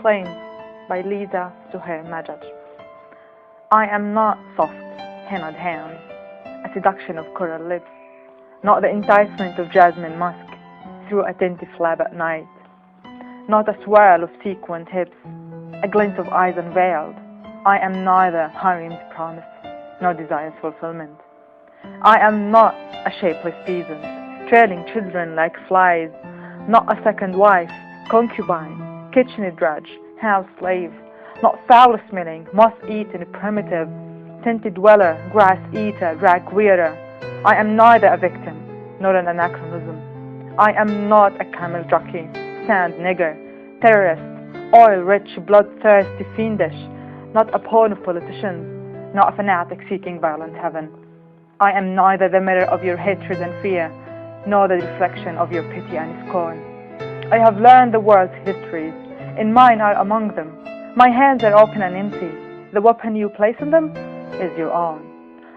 Flames by Lisa Zuhair Majid. I am not soft, henna'd hands, a seduction of coral lips, not the enticement of jasmine musk through attentive lab at night, not a swirl of sequined hips, a glint of eyes unveiled. I am neither harem's promise nor desire's fulfillment. I am not a shapeless peasant, trailing children like flies, not a second wife, concubine, kitchen drudge, house slave, not foul-smelling, moth-eaten, primitive, tinted dweller, grass-eater, drag-wearer. I am neither a victim nor an anachronism. I am not a camel jockey, sand nigger, terrorist, oil-rich, bloodthirsty, fiendish, not a pawn of politicians, not a fanatic seeking violent heaven. I am neither the mirror of your hatred and fear, nor the reflection of your pity and scorn. I have learned the world's histories, and mine are among them. My hands are open and empty. The weapon you place in them is your own.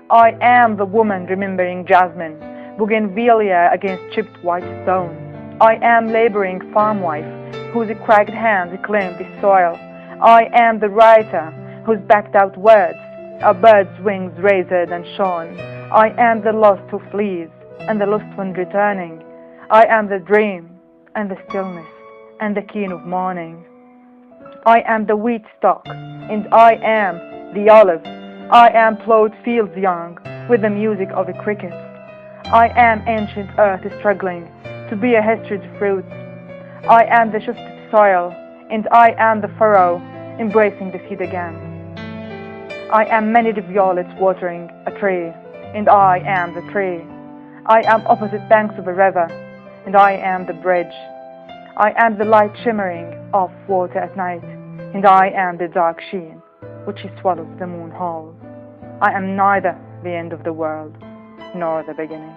I am the woman remembering jasmine, bougainvillea against chipped white stone. I am laboring farm wife, whose cracked hands claim the soil. I am the writer, whose backed out words are birds' wings razored and shorn. I am the lost who flees, and the lost one returning. I am the dream, and the stillness, and the keen of morning. I am the wheat stalk, and I am the olive. I am plowed fields young, with the music of the crickets. I am ancient earth struggling to be a history's fruit. I am the shifted soil, and I am the furrow, embracing the seed again. I am many the violets watering a tree, and I am the tree. I am opposite banks of a river, and I am the bridge. I am the light shimmering off water at night, and I am the dark sheen which swallows the moon whole. I am neither the end of the world nor the beginning.